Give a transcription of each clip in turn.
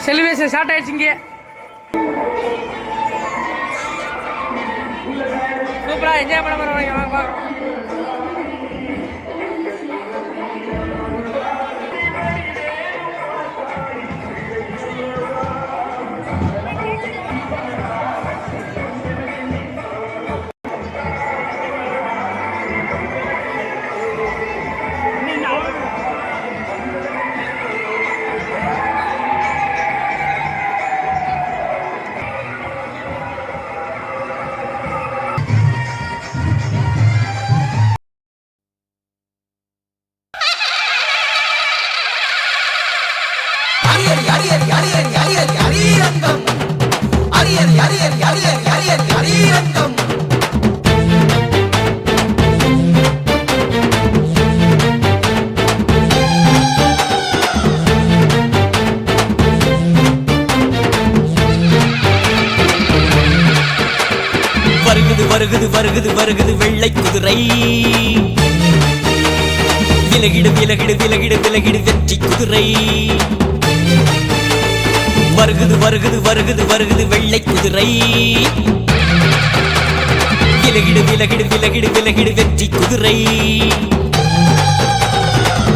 Celebration start ஆயிடுச்சு இங்கே. சூப்பரா என்ஜாய் பண்ண போறோம். வாங்க வருகுது வருகுது வருகுது வெள்ளை குதிரை. விலகிடு விலகிடு விலகிடு விலகிடு வெற்றி குதிரை. வருகுது வருகுது வருகுது வருகுது வெள்ளை குதிரை. விலகிடு விலகிடு விலகிடு விலகிடு வெற்றி குதிரை.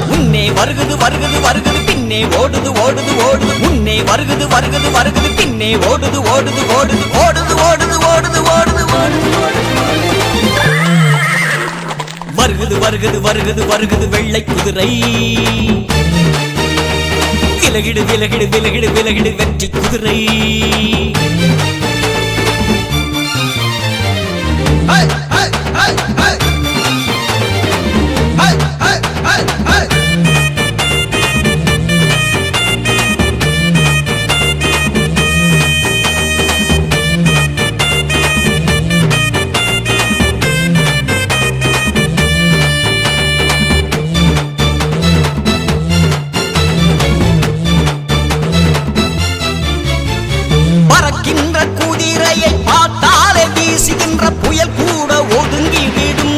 முன்னே வருகுது வருகுது வருகுது பின்னே ஓடுது ஓடுது ஓடுது. முன்னே வருகுது வருகுது வருகுது பின்னே ஓடுது ஓடுது ஓடுது ஓடுது ஓடுது ஓடுது ஓடுது வருகுது வருகுது வருகுது வருகுது வெள்ளை குதிரை. விலகிடு விலகிடு விலகிடு விலகிடு வெற்றி குதிரை. புயல் கூட ஒதுங்கிவிடும்.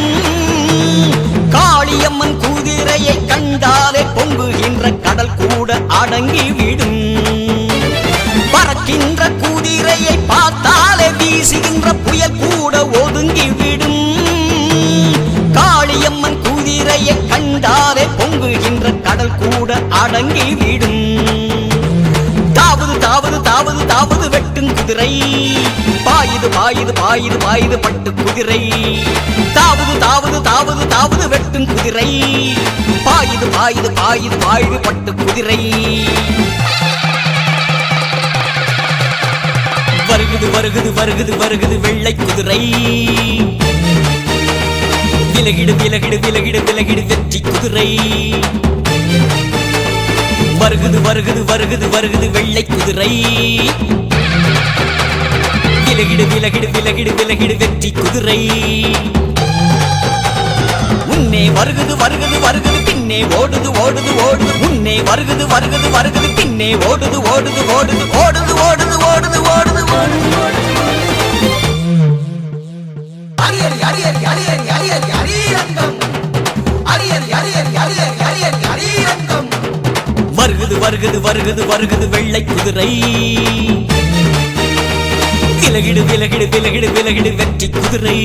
காளியம்மன் குதிரையை கண்டாலே பொங்குகின்ற கடல் கூட அடங்கிவிடும். பறக்கின்ற குதிரையை பார்த்தாலே வீசுகின்ற புயல் கூட ஒதுங்கிவிடும். காளியம்மன் குதிரையை கண்டாலே பொங்குகின்ற கடல் கூட அடங்கிவிடும். தாவுது தாவுது தாவுது தாவுது வெட்டும் குதிரை. பாயுது பாயுது பாயுது பாயுது பட்டு குதிரை. தாவுது தாவுது தாவுது தாவுது வெட்டும் குதிரை. பாயுது பாயுது பாயுது பாயுது பட்டு குதிரை. வருகுது வருகுது வருகுது வருகுது வெள்ளை குதிரை. விலகிடு விலகிடு விலகிடு விலகிடு வெற்றி குதிரை. வருகுது வருகுது வருகுது வருகுது வெள்ளை குதிரை. விலகிடு விலகிடு விலகிடு விலகிடு வெற்றி குதிரை. முன்னே வருகுது வருகுது வருகுது பின்னே ஓடுது ஓடுது ஓடுது. முன்னே வருகுது வருகுது வருகுது பின்னே ஓடுது ஓடுது ஓடுது ஓடுது ஓடுது ஓடுது ஓடுது வருகுது வருகுது வருகுது வருகுது வெள்ளை குதிரை. விலகிடு விலகிடு விலகிடு விலகிடு வெற்றி குதிரை.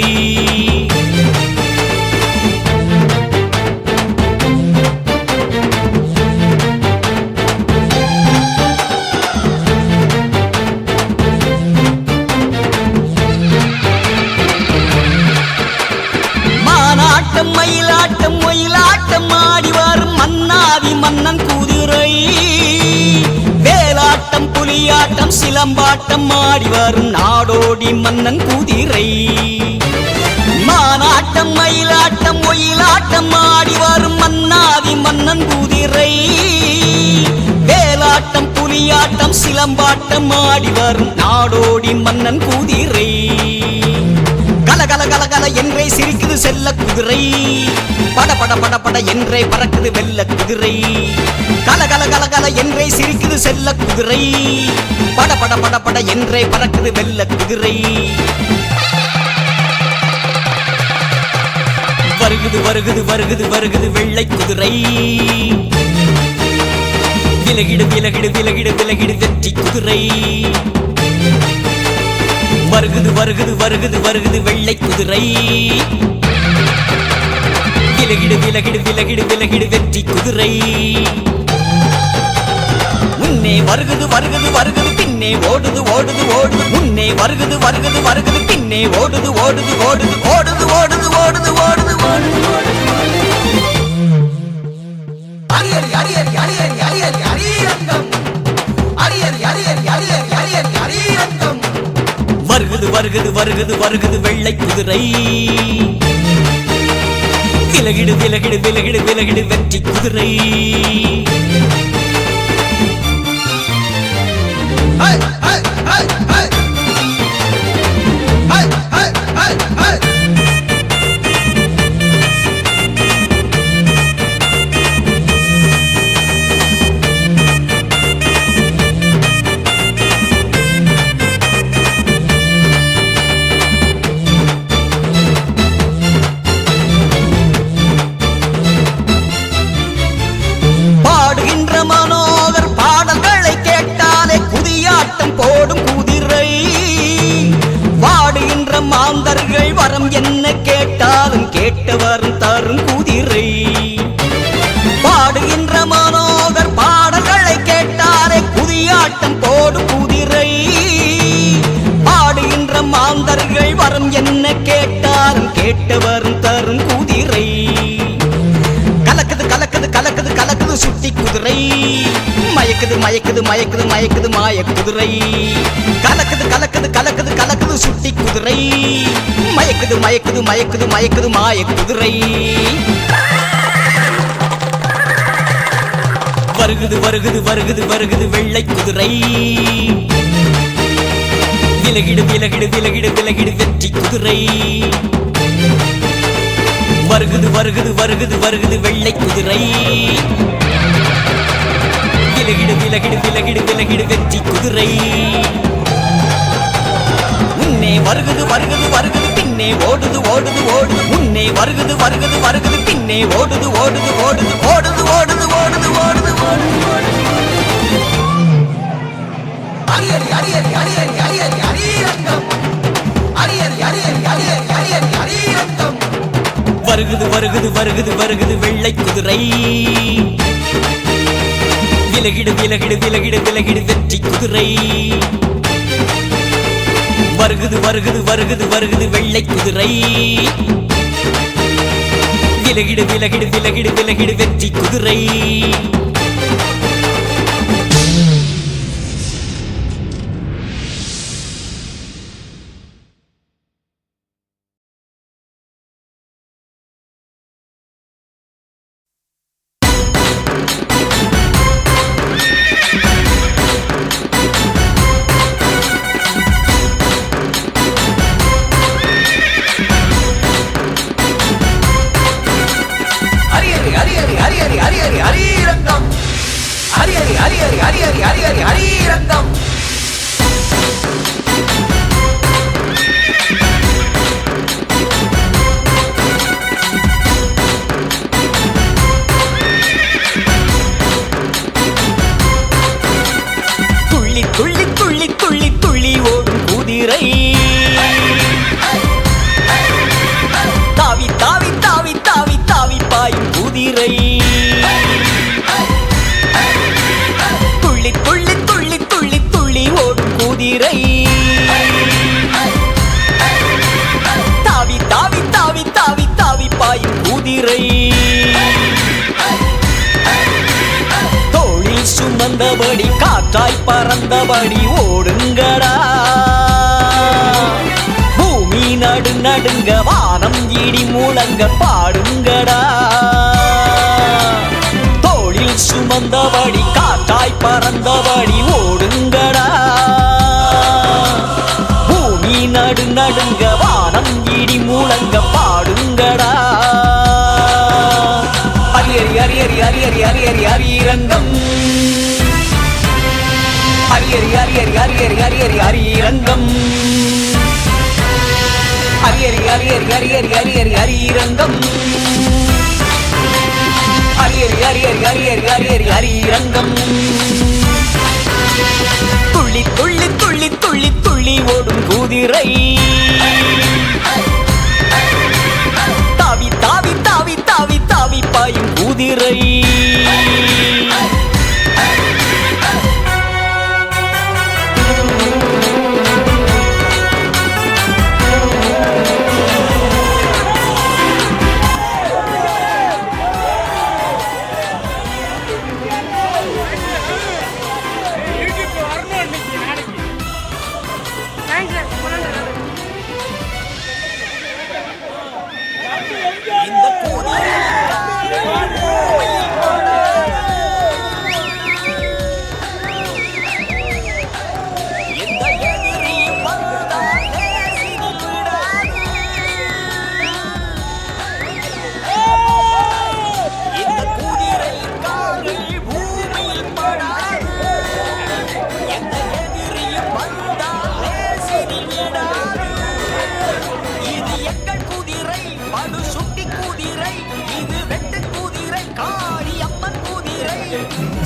மானாட்டம் மயிலாட்டம் ஒயிலாட்டம் ஆடி வரும் மன்னாதி மன்னன் குதிரை. வேலாட்டம் புலியாட்டம் சிலம்பாட்டம் ஆடி வரும் நாடோடி மன்னன் குதிரை. மானாட்டம் மயிலாட்டம் ஒயிலாட்டம் ஆடி வரும் மன்னாதி மன்னன் குதிரை. வேலாட்டம் புலியாட்டம் சிலம்பாட்டம் ஆடி வரும் நாடோடி மன்னன் குதிரை. கல கல கல கல என்றே சிரிக்குது செல்ல குதிரை. பட பட பட பட என்றே பறக்குது வெள்ள குதிரை. கல கல கல கல என்றே சிரிக்குது செல்ல குதிரை. பட பட பட பட என்றே பறக்குது வெள்ள குதிரை. வருகுது வருகுது வருகுது வருகுது வெள்ளை குதிரை. விலகிடு விலகிடு விலகிடு விலகிடு வெற்றி குதிரை வருகுது வருகுது வருகுது வருகுது வெள்ளை குதிரை விலகிடு விலகிடு விலகிடு விலகிடு வெற்றி குதிரை முன்னே வருகுது வருகுது வருகுது பின்னே ஓடுது ஓடுது ஓடுது முன்னே வருகுது வருகுது வருகுது பின்னே ஓடுது ஓடுது ஓடுது ஓடுது ஓடுது ஓடுது ஓடுது ஓடுது அரியரி அரியரி அரியரி அரியரி அரியரங்கம் அரியரி அரியரி அரியரி அரியரி அரியரங்கம் வருகுது வருகுது வருகுது வருகுது வெள்ளை குதிரை விலகிடு விலகிடு விலகிடு விலகிடு வெற்றி குதிரை மனோகர் பாடல்களை கேட்டாலே குதியாட்டம் போடும் குதிரை வாடுகின்ற மாந்தர்கள் வரம் என்ன கேட்டாலும் கேட்டவரும் தரும் குதிரை பாடுகின்ற மனோகர் பாடல்களை கேட்டாலே குதியாட்டம் போடும் குதிரை பாடுகின்ற மாந்தர்கள் வரம் என்ன கேட்டாலும் கேட்டவரும் தரும் குதிரை கலக்குது கலக்குது கலக்குது கலக்குது சுட்டி குதிரை மயக்குது மயக்குது மயக்குது மயக்குது மாய குதிரை கலக்குது கலக்குது கலக்குது கலக்குது சுட்டி குதிரை மயக்குது மயக்குது மயக்குது மயக்குது மாய குதிரை வருகுது வருகுது வருகுது வருகுது வெள்ளை குதிரை விலகிடு விலகிடு விலகிடு விலகிடு வெற்றி குதிரை வருகுது வருகுது வருகுது வருகுது வெள்ளை குதிரை விலகிடு விலகிடு விலகிடு விலகிடு வெற்றி குதிரை முன்னே வருகுது வருகுது வருகுது பின்னே ஓடுது ஓடுது ஓடுது முன்னே வருகுது வருகுது வருகுது பின்னே ஓடுது ஓடுது ஓடுது ஓடுது ஓடுது ஓடுது ஓடுது ஓடுது அரியரி அரியரி அரியரி அரியரி அரியரங்கம் அரியரி அரியரி அரியரி அரியரி அரியரங்கம் வருகுது வருகுது வருகுது வருகுது வெள்ளை குதிரை விலகிடு விலகிடு விலகிடு விலகிடு வெற்றி குதிரை வருகுது வருகுது வருகுது வருகுது வெள்ளை குதிரை விலகிடு விலகிடு விலகிடு விலகிடு வெற்றி குதிரை தாவி தாவி தாவி தாவி தாவி பாயும் குதிரை துள்ளி துள்ளி துள்ளி துள்ளி துள்ளி ஓடும் குதிரை தாவி தாவி தாவி தாவி தாவி பாயும் குதிரை தோளில் சுமந்தபடி காற்றாய் பறந்தபடி ஓடுங்கடா நடு நடுங்க வானம் இடி முழங்க பாடுங்கடா தோளில் சுமந்தபடி காற்றாய் பறந்தபடி ஓடுங்கடா பூமி நடு நடுங்க வானம் இடி முழங்க பாடுங்கடா அரியரி அரியரி அரியரி அரியரி அரியரங்கம் அரியரி அரியரி அரியரி அரியரி அரியரங்கம் அரியரி அரியரி அரியரி அரியரி அரியரங்கம் அரியரி அரியரி அரியரி அரியரி அரியரங்கம் துள்ளி துள்ளி துள்ளி துள்ளி துள்ளி ஓடும் குதிரை தாவி தாவி தாவி தாவி தாவி பாயும் குதிரை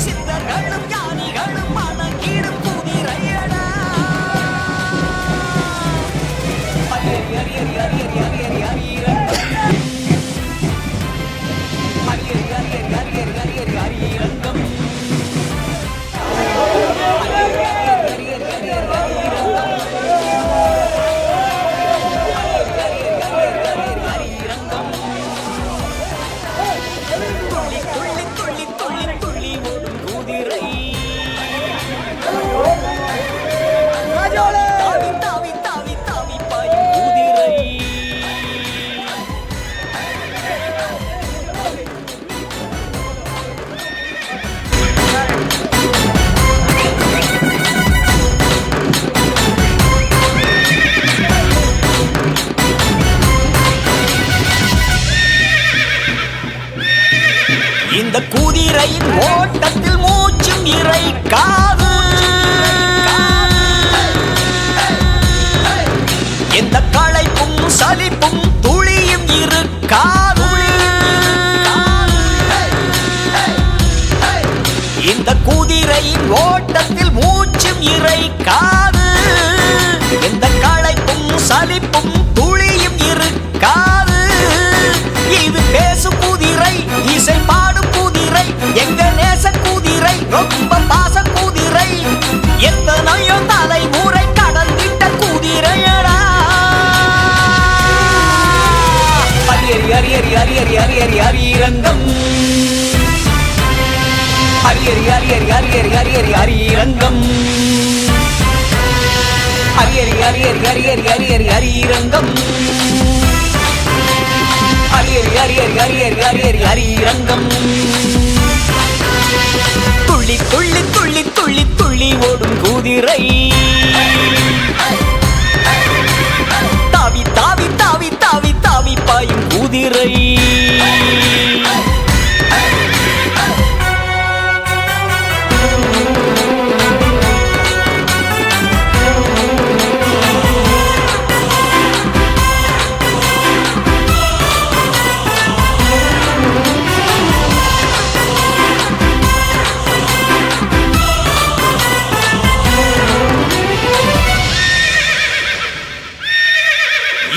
சித்தர்களும் ஞானிகளும் மனக்கீடும் குதிரையடா ஹரி ஹரி ஹரி ஹரி ஹரி ஹரி ஹரி ஹரி ஹரி ஹரி ஹரி ஹரி ஹரி ஹரி ஹரி ரங்கம் இந்த குதிரையின் ஓட்டத்தில் மூச்சும் இறைக்காது எந்த களைப்பும் சலிப்பும் துளியும் இருக்காது இந்த குதிரையின் ஓட்டத்தில் மூச்சும் இறைக்காது எந்த களைப்பும் சலிப்பும் துளியும் இருக்காது இது பேசும் குதிரை இசை பாடும் குதிரை எங்க நேச குதிரை ரொம்ப பாச குதிரை எத்தனையோ தலைமுறை கடந்திட்ட குதிரையடா ஹரி ஹரி ஹரி ஹரி ஹரி ஹரி ஹரி ஹரி ரங்கம் ஹரி ஹரி ஹரி ஹரி ஹரி ஹரி ஹரி ஹரி ஹரி ரங்கம் ஹரி ஹரி ஹரி ஹரி ஹரி ஹரி ஹரி ஹரி ஹரி ரங்கம் ஹரி ஹரி ஹரி ஹரி ஹரி ஹரி ஹரி ஹரி ஹரி ரங்கம் துள்ளி துள்ளி துள்ளி துள்ளி துள்ளி ஓடும் குதிரை தாவி தாவி தாவி தாவி தாவி பாயும் குதிரை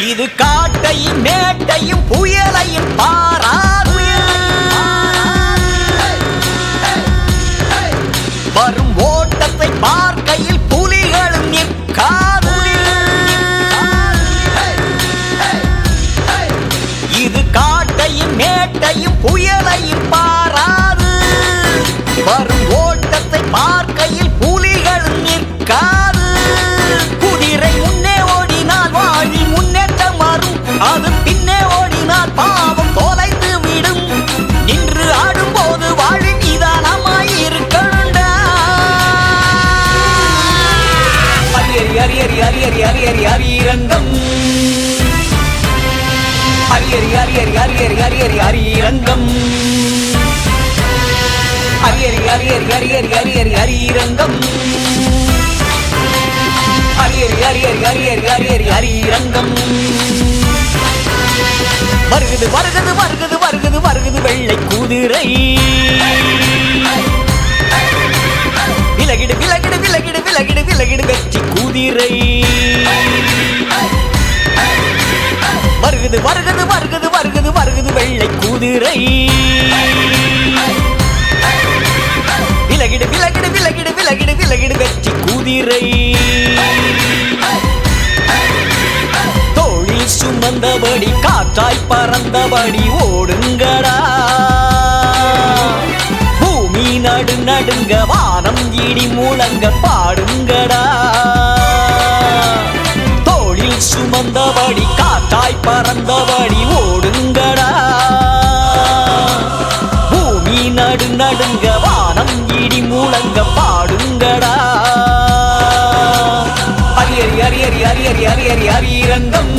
இது காட்டையும் மேட்டையும் புயலையும் பாராது வரும் ஓட்டத்தை பார்க்கையில் புலிகளும் நிற்காது இது காட்டையும் மேட்டையும் புயலையும் பாராது வரும் ஓட்டத்தை பார்க்கையில் புலிகளும் நிற்காது குதிரை முன்னே ஓடினால் வாழி முன்னேற்றம் வரும் அது பின்னே ஓடினால் பாவம் தொலைத்து விடும் நின்று ஆடும்போது வாழி நிதானமாயிருக்கண்டா ஹரி ஹரி ஹரி ஹரி ஹரி ஹரி ஹரி ஹரி ரங்கம் ஹரி ஹரி ஹரி ஹரி ஹரி ஹரி ஹரி ஹரி ஹரி ரங்கம் ஹரி ஹரி ஹரி ஹரி ஹரி ஹரி ஹரி ஹரி ஹரி ரங்கம் ஹரி ஹரி ஹரி ஹரி ஹரி ஹரி ஹரி ஹரி ஹரி ரங்கம் வருகுது வருகுது வருகுது வருகுது வருகுது வெள்ளை குதிரை விலகிடு விலகிடு குதிரை வருகுது வருகுது வருகுது வருகுது வருகுது வெள்ளை குதிரை விலகிடு விலகிடு விலகிடு விலகிடு விலகிடு வெற்றி குதிரை தோளில் சுமந்தபடி காற்றாய் பறந்தபடி ஓடுங்கடா பூமி நடு நடுங்க வானம் இடி முழங்க பாடுங்கடா தோளில் சுமந்தபடி காற்றாய் பறந்தபடி ஓடுங்கடா பூமி நடு நடுங்க வானம் இடி முழங்க பாடுங்கடா ஹரி ஹரி ஹரி ஹரி ஹரி ஹரி ஹரி ஹரிரங்கம்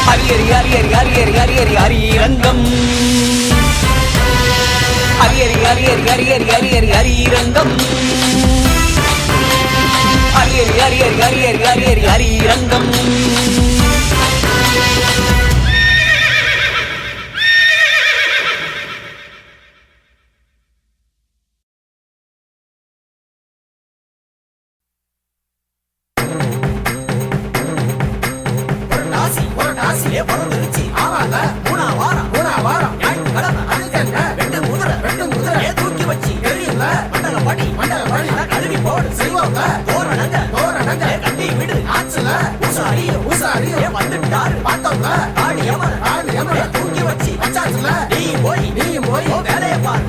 ஹரி ஹரி ஹரி ஹரி ஹரி ஹரி ஹரி ஹரி ஹரிரங்கம் ஹரி ஹரி ஹரி ஹரி ஹரி ஹரி ஹரி ஹரி ஹரிரங்கம் ஹரி ஹரி ஹரி ஹரி ஹரி ஹரி ஹரி ஹரி ஹரிரங்கம் பறந்துருச்சு ஆவாத மூணா வாரம் ஞாயிற்றுக்கிழமை அதுக்கென்ன வெட்டு குதிரை தூக்கி வச்சு தெரியுங்க மண்டல படி கழுவி போடு செய்வாங்க தோரணங்க கட்டி விடு ஆச்சுல ஊசாரி வந்துட்டாரு பார்த்தவங்க காளி யமன் தூக்கி வச்சு வச்சாச்சுல நீயும் போய் வேலையை பாரு